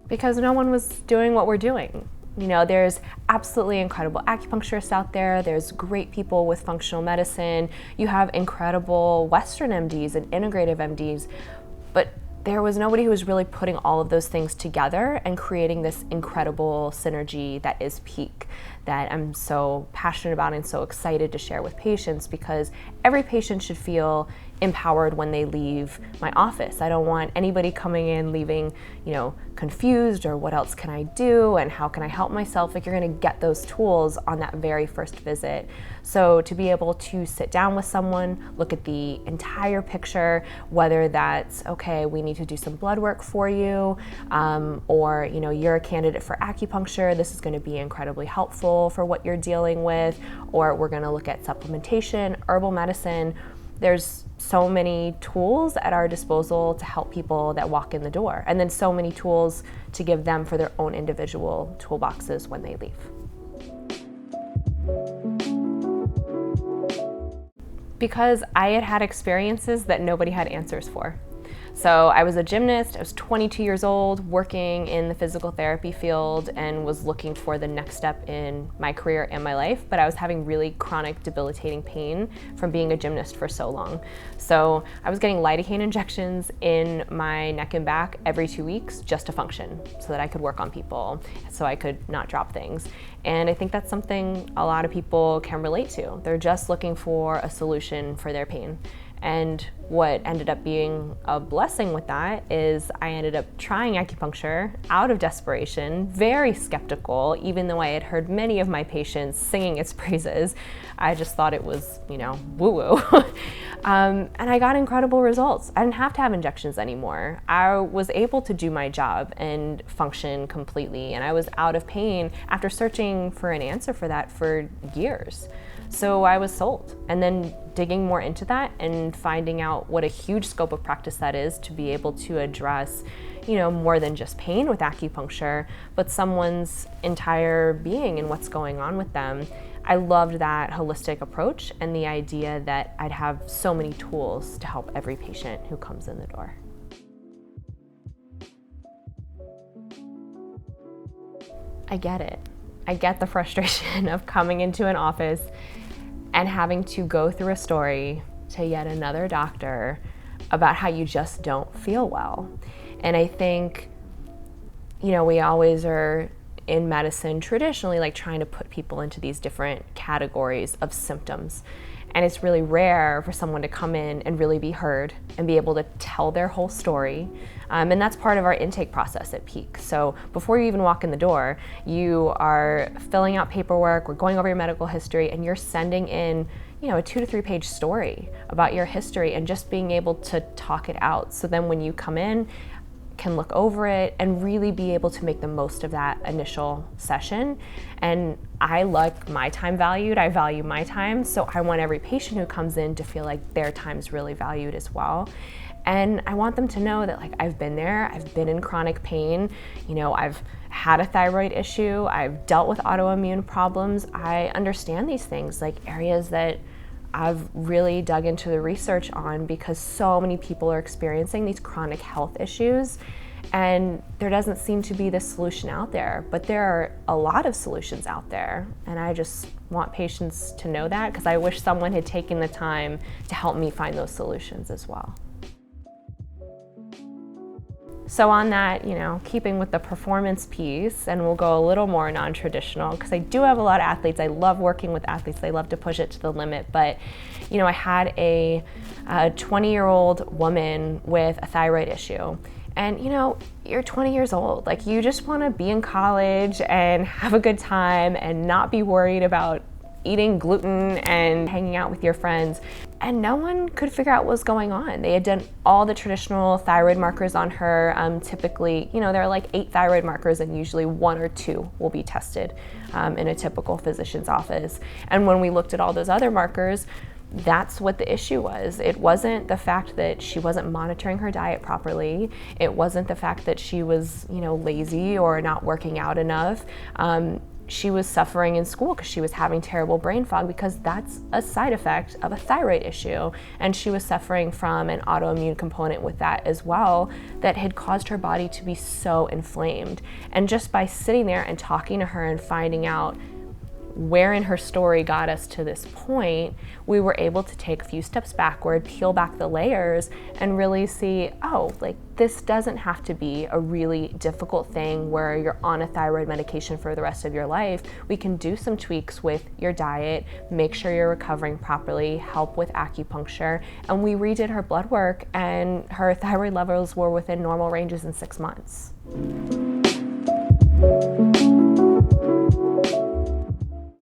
Because no one was doing what we're doing. You know, there's absolutely incredible acupuncturists out there. There's great people with functional medicine. You have incredible Western MDs and integrative MDs, but there was nobody who was really putting all of those things together and creating this incredible synergy that is PIQUE, that I'm so passionate about and so excited to share with patients, because every patient should feel empowered when they leave my office. I don't want anybody coming in leaving, you know, confused or what else can I do and how can I help myself? Like, you're gonna get those tools on that very first visit. So to be able to sit down with someone, look at the entire picture, whether that's, okay, we need to do some blood work for you, or, you know, you're a candidate for acupuncture, this is gonna be incredibly helpful for what you're dealing with, or we're gonna look at supplementation, herbal medicine. There's so many tools at our disposal to help people that walk in the door, and then so many tools to give them for their own individual toolboxes when they leave. Because I had had experiences that nobody had answers for. So I was a gymnast, I was 22 years old, working in the physical therapy field, and was looking for the next step in my career and my life, but I was having really chronic, debilitating pain from being a gymnast for so long. So I was getting lidocaine injections in my neck and back every 2 weeks just to function, so that I could work on people, so I could not drop things. And I think that's something a lot of people can relate to. They're just looking for a solution for their pain. And what ended up being a blessing with that is I ended up trying acupuncture out of desperation, very skeptical, even though I had heard many of my patients singing its praises. I just thought it was, you know, woo-woo. And I got incredible results. I didn't have to have injections anymore. I was able to do my job and function completely, and I was out of pain after searching for an answer for that for years. So I was sold. And then digging more into that and finding out what a huge scope of practice that is to be able to address, you know, more than just pain with acupuncture, but someone's entire being and what's going on with them. I loved that holistic approach and the idea that I'd have so many tools to help every patient who comes in the door. I get it. I get the frustration of coming into an office and having to go through a story to yet another doctor about how you just don't feel well. And I think, you know, we always are in medicine traditionally like trying to put people into these different categories of symptoms. And it's really rare for someone to come in and really be heard and be able to tell their whole story. And that's part of our intake process at PIQUE. So before you even walk in the door, you are filling out paperwork, we're going over your medical history, and you're sending in, you know, a 2 to 3 page story about your history and just being able to talk it out. So then when you come in, can look over it and really be able to make the most of that initial session. And I like my time valued, I value my time, so I want every patient who comes in to feel like their time's really valued as well. And I want them to know that, like, I've been there, I've been in chronic pain, you know, I've had a thyroid issue, I've dealt with autoimmune problems, I understand these things, like areas that I've really dug into the research on, because so many people are experiencing these chronic health issues and there doesn't seem to be this solution out there, but there are a lot of solutions out there. And I just want patients to know that, because I wish someone had taken the time to help me find those solutions as well. So on that, you know, keeping with the performance piece, and we'll go a little more non-traditional, because I do have a lot of athletes. I love working with athletes. They love to push it to the limit. But, you know, I had a 20-year-old woman with a thyroid issue. And, you know, you're 20 years old. Like, you just want to be in college and have a good time and not be worried about eating gluten and hanging out with your friends. And no one could figure out what was going on. They had done all the traditional thyroid markers on her. Typically, you know, there are like 8 thyroid markers, and usually 1 or 2 will be tested in a typical physician's office. And when we looked at all those other markers, that's what the issue was. It wasn't the fact that she wasn't monitoring her diet properly. It wasn't the fact that she was, you know, lazy or not working out enough. she was suffering in school because she was having terrible brain fog, because that's a side effect of a thyroid issue. And she was suffering from an autoimmune component with that as well that had caused her body to be so inflamed. And just by sitting there and talking to her and finding out where in her story got us to this point, we were able to take a few steps backward, peel back the layers, and really see, oh, like this doesn't have to be a really difficult thing where you're on a thyroid medication for the rest of your life. We can do some tweaks with your diet, make sure you're recovering properly, help with acupuncture. And we redid her blood work, and her thyroid levels were within normal ranges in 6 months.